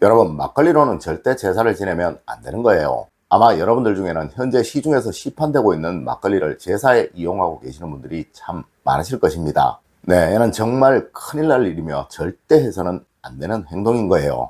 여러분, 막걸리로는 절대 제사를 지내면 안 되는 거예요. 아마 여러분들 중에는 현재 시중에서 시판되고 있는 막걸리를 제사에 이용하고 계시는 분들이 참 많으실 것입니다. 네, 얘는 정말 큰일 날 일이며 절대 해서는 안 되는 행동인 거예요.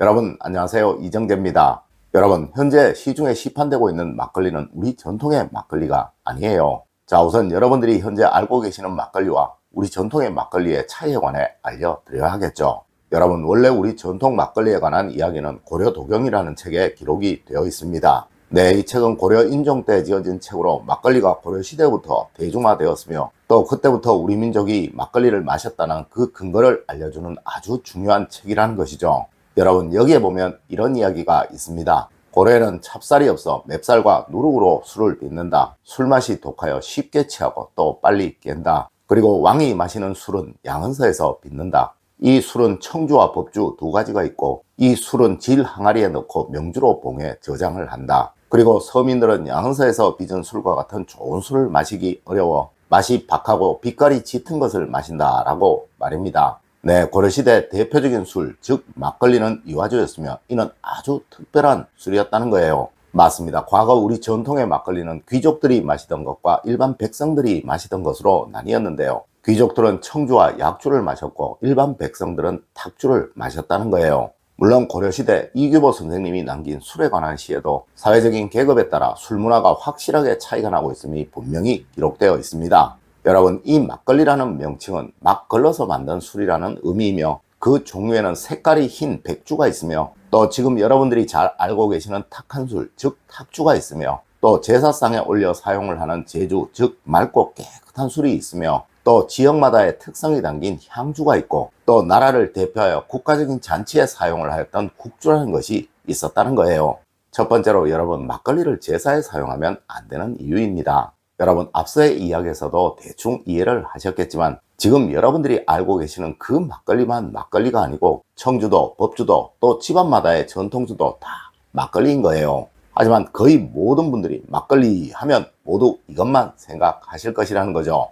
여러분, 안녕하세요. 이정재입니다. 여러분, 현재 시중에 시판되고 있는 막걸리는 우리 전통의 막걸리가 아니에요. 자, 우선 여러분들이 현재 알고 계시는 막걸리와 우리 전통의 막걸리의 차이에 관해 알려드려야 하겠죠. 여러분, 원래 우리 전통 막걸리에 관한 이야기는 고려도경이라는 책에 기록이 되어 있습니다. 네, 이 책은 고려 인종 때 지어진 책으로 막걸리가 고려시대부터 대중화되었으며 또 그때부터 우리 민족이 막걸리를 마셨다는 그 근거를 알려주는 아주 중요한 책이라는 것이죠. 여러분, 여기에 보면 이런 이야기가 있습니다. 고려에는 찹쌀이 없어 맵쌀과 누룩으로 술을 빚는다. 술맛이 독하여 쉽게 취하고 또 빨리 깬다. 그리고 왕이 마시는 술은 양은서에서 빚는다. 이 술은 청주와 법주 두 가지가 있고 이 술은 질 항아리에 넣고 명주로 봉해 저장을 한다. 그리고 서민들은 양은서에서 빚은 술과 같은 좋은 술을 마시기 어려워 맛이 박하고 빛깔이 짙은 것을 마신다라고 말입니다. 네, 고려시대 대표적인 술, 즉 막걸리는 이화주였으며 이는 아주 특별한 술이었다는 거예요. 맞습니다. 과거 우리 전통의 막걸리는 귀족들이 마시던 것과 일반 백성들이 마시던 것으로 나뉘었는데요. 귀족들은 청주와 약주를 마셨고 일반 백성들은 탁주를 마셨다는 거예요. 물론 고려시대 이규보 선생님이 남긴 술에 관한 시에도 사회적인 계급에 따라 술 문화가 확실하게 차이가 나고 있음이 분명히 기록되어 있습니다. 여러분, 이 막걸리라는 명칭은 막 걸러서 만든 술이라는 의미이며 그 종류에는 색깔이 흰 백주가 있으며 또 지금 여러분들이 잘 알고 계시는 탁한 술, 즉 탁주가 있으며 또 제사상에 올려 사용을 하는 제주, 즉 맑고 깨끗한 술이 있으며 또 지역마다의 특성이 담긴 향주가 있고 또 나라를 대표하여 국가적인 잔치에 사용을 하였던 국주라는 것이 있었다는 거예요. 첫 번째로 여러분, 막걸리를 제사에 사용하면 안 되는 이유입니다. 여러분, 앞서의 이야기에서도 대충 이해를 하셨겠지만 지금 여러분들이 알고 계시는 그 막걸리만 막걸리가 아니고 청주도, 법주도, 또 집안마다의 전통주도 다 막걸리인 거예요. 하지만 거의 모든 분들이 막걸리 하면 모두 이것만 생각하실 것이라는 거죠.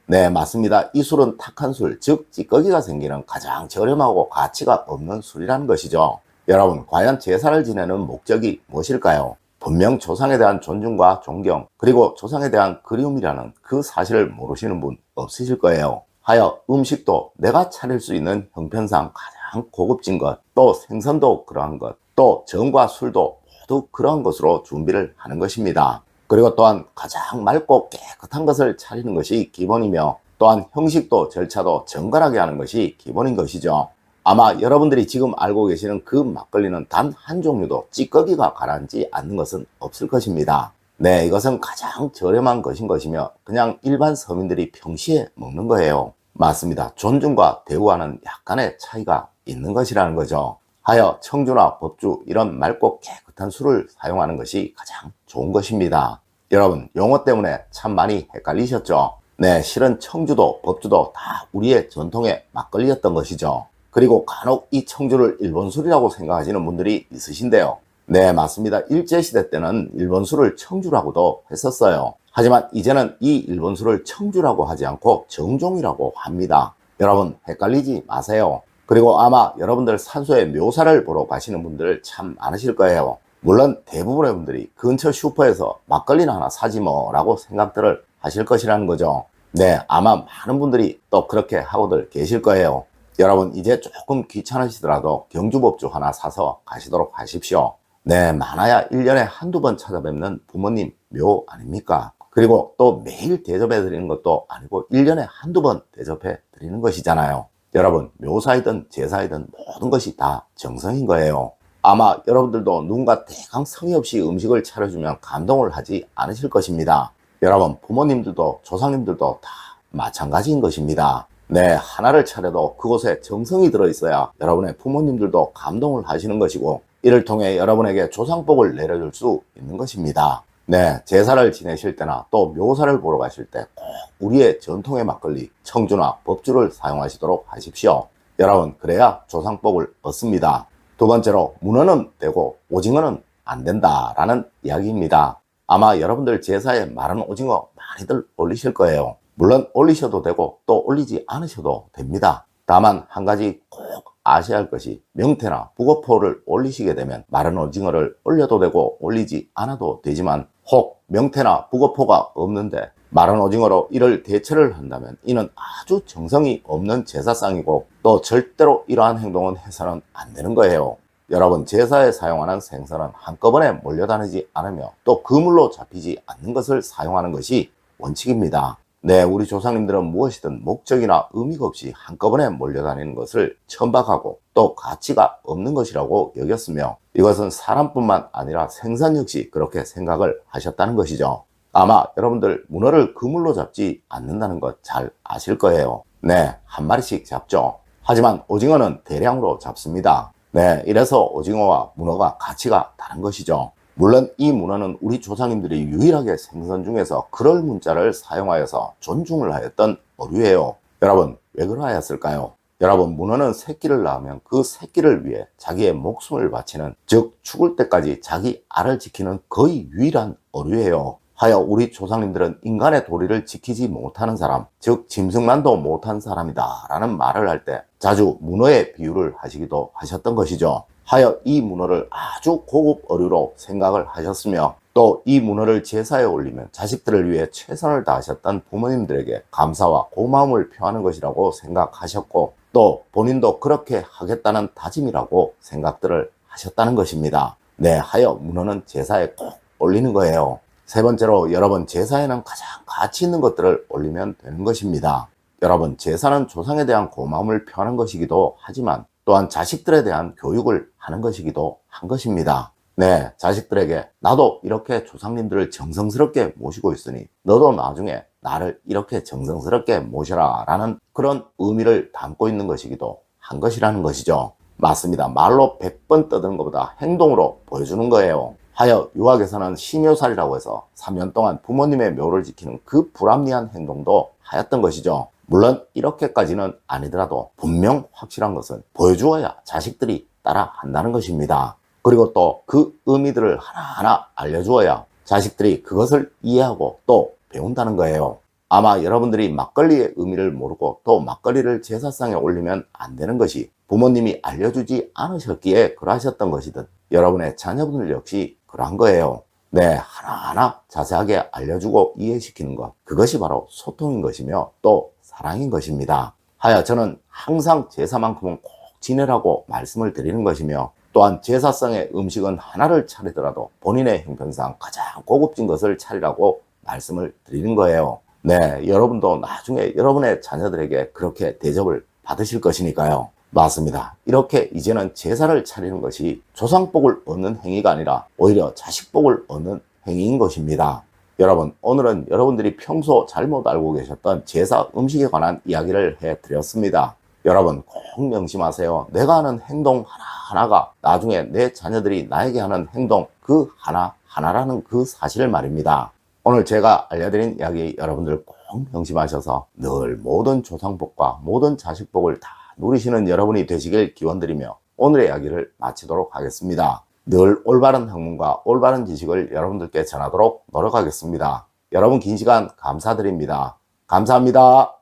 네, 맞습니다. 이 술은 탁한 술, 즉 찌꺼기가 생기는 가장 저렴하고 가치가 없는 술이라는 것이죠. 여러분, 과연 제사를 지내는 목적이 무엇일까요? 분명 조상에 대한 존중과 존경, 그리고 조상에 대한 그리움이라는 그 사실을 모르시는 분 없으실 거예요. 하여 음식도 내가 차릴 수 있는 형편상 가장 고급진 것, 또 생선도 그러한 것, 또 정과 술도 모두 그러한 것으로 준비를 하는 것입니다. 그리고 또한 가장 맑고 깨끗한 것을 차리는 것이 기본이며 또한 형식도 절차도 정갈하게 하는 것이 기본인 것이죠. 아마 여러분들이 지금 알고 계시는 그 막걸리는 단 한 종류도 찌꺼기가 가라앉지 않는 것은 없을 것입니다. 네, 이것은 가장 저렴한 것인 것이며 그냥 일반 서민들이 평시에 먹는 거예요. 맞습니다. 존중과 대우와는 약간의 차이가 있는 것이라는 거죠. 하여 청주나 법주 이런 맑고 깨끗한 술을 사용하는 것이 가장 좋은 것입니다. 여러분, 용어 때문에 참 많이 헷갈리셨죠? 네, 실은 청주도 법주도 다 우리의 전통의 막걸리였던 것이죠. 그리고 간혹 이 청주를 일본 술이라고 생각하시는 분들이 있으신데요. 네, 맞습니다. 일제시대 때는 일본 술을 청주라고도 했었어요. 하지만 이제는 이 일본 술을 청주라고 하지 않고 정종이라고 합니다. 여러분, 헷갈리지 마세요. 그리고 아마 여러분들 산소의 묘사를 보러 가시는 분들 참 많으실 거예요. 물론 대부분의 분들이 근처 슈퍼에서 막걸리나 하나 사지 뭐 라고 생각들을 하실 것이라는 거죠. 네, 아마 많은 분들이 또 그렇게 하고들 계실 거예요. 여러분, 이제 조금 귀찮으시더라도 경주법주 하나 사서 가시도록 하십시오. 네, 많아야 1년에 한두 번 찾아뵙는 부모님 묘 아닙니까? 그리고 또 매일 대접해 드리는 것도 아니고 1년에 한두 번 대접해 드리는 것이잖아요. 여러분, 묘사이든 제사이든 모든 것이 다 정성인 거예요. 아마 여러분들도 누군가 대강 성의 없이 음식을 차려주면 감동을 하지 않으실 것입니다. 여러분, 부모님들도 조상님들도 다 마찬가지인 것입니다. 네, 하나를 차려도 그곳에 정성이 들어있어야 여러분의 부모님들도 감동을 하시는 것이고 이를 통해 여러분에게 조상복을 내려줄 수 있는 것입니다. 네, 제사를 지내실 때나 또 묘사를 보러 가실 때 꼭 우리의 전통의 막걸리, 청주나 법주를 사용하시도록 하십시오. 여러분, 그래야 조상복을 얻습니다. 두 번째로, 문어는 되고 오징어는 안 된다라는 이야기입니다. 아마 여러분들 제사에 마른 오징어 많이들 올리실 거예요. 물론 올리셔도 되고 또 올리지 않으셔도 됩니다. 다만 한 가지 꼭 아셔야 할 것이 명태나 북어포를 올리시게 되면 마른 오징어를 올려도 되고 올리지 않아도 되지만 혹 명태나 북어포가 없는데 마른 오징어로 이를 대체를 한다면 이는 아주 정성이 없는 제사상이고 또 절대로 이러한 행동은 해서는 안 되는 거예요. 여러분, 제사에 사용하는 생선은 한꺼번에 몰려다니지 않으며 또 그물로 잡히지 않는 것을 사용하는 것이 원칙입니다. 네, 우리 조상님들은 무엇이든 목적이나 의미가 없이 한꺼번에 몰려다니는 것을 천박하고 또 가치가 없는 것이라고 여겼으며 이것은 사람뿐만 아니라 생선 역시 그렇게 생각을 하셨다는 것이죠. 아마 여러분들 문어를 그물로 잡지 않는다는 것 잘 아실 거예요. 네, 한 마리씩 잡죠. 하지만 오징어는 대량으로 잡습니다. 네, 이래서 오징어와 문어가 가치가 다른 것이죠. 물론 이 문어는 우리 조상님들이 유일하게 생선 중에서 그럴 문자를 사용하여서 존중을 하였던 어류예요. 여러분, 왜 그러하였을까요? 여러분, 문어는 새끼를 낳으면 그 새끼를 위해 자기의 목숨을 바치는, 즉 죽을 때까지 자기 알을 지키는 거의 유일한 어류예요. 하여 우리 조상님들은 인간의 도리를 지키지 못하는 사람, 즉 짐승만도 못한 사람이다 라는 말을 할 때 자주 문어의 비유를 하시기도 하셨던 것이죠. 하여 이 문어를 아주 고급 어류로 생각을 하셨으며 또 이 문어를 제사에 올리면 자식들을 위해 최선을 다하셨던 부모님들에게 감사와 고마움을 표하는 것이라고 생각하셨고 또 본인도 그렇게 하겠다는 다짐이라고 생각들을 하셨다는 것입니다. 네, 하여 문어는 제사에 꼭 올리는 거예요. 세 번째로 여러분, 제사에는 가장 가치 있는 것들을 올리면 되는 것입니다. 여러분, 제사는 조상에 대한 고마움을 표하는 것이기도 하지만 또한 자식들에 대한 교육을 하는 것이기도 한 것입니다. 네, 자식들에게 나도 이렇게 조상님들을 정성스럽게 모시고 있으니 너도 나중에 나를 이렇게 정성스럽게 모셔라 라는 그런 의미를 담고 있는 것이기도 한 것이라는 것이죠. 맞습니다. 말로 100번 떠드는 것보다 행동으로 보여주는 거예요. 하여 유학에서는 시묘살이라고 해서 3년 동안 부모님의 묘를 지키는 그 불합리한 행동도 하였던 것이죠. 물론 이렇게까지는 아니더라도 분명 확실한 것은 보여주어야 자식들이 따라 한다는 것입니다. 그리고 또 그 의미들을 하나하나 알려주어야 자식들이 그것을 이해하고 또 배운다는 거예요. 아마 여러분들이 막걸리의 의미를 모르고 또 막걸리를 제사상에 올리면 안 되는 것이 부모님이 알려주지 않으셨기에 그러하셨던 것이든 여러분의 자녀분들 역시 그러한 거예요. 네, 하나하나 자세하게 알려주고 이해시키는 것, 그것이 바로 소통인 것이며 또 사랑인 것입니다. 하여 저는 항상 제사만큼은 꼭 지내라고 말씀을 드리는 것이며 또한 제사상의 음식은 하나를 차리더라도 본인의 형편상 가장 고급진 것을 차리라고 말씀을 드리는 거예요. 네, 여러분도 나중에 여러분의 자녀들에게 그렇게 대접을 받으실 것이니까요. 맞습니다. 이렇게 이제는 제사를 차리는 것이 조상복을 얻는 행위가 아니라 오히려 자식복을 얻는 행위인 것입니다. 여러분, 오늘은 여러분들이 평소 잘못 알고 계셨던 제사 음식에 관한 이야기를 해드렸습니다. 여러분 꼭 명심하세요. 내가 하는 행동 하나하나가 나중에 내 자녀들이 나에게 하는 행동 그 하나하나라는 그 사실을 말입니다. 오늘 제가 알려드린 이야기 여러분들 꼭 명심하셔서 늘 모든 조상복과 모든 자식복을 다 누리시는 여러분이 되시길 기원드리며 오늘의 이야기를 마치도록 하겠습니다. 늘 올바른 학문과 올바른 지식을 여러분들께 전하도록 노력하겠습니다. 여러분 긴 시간 감사드립니다. 감사합니다.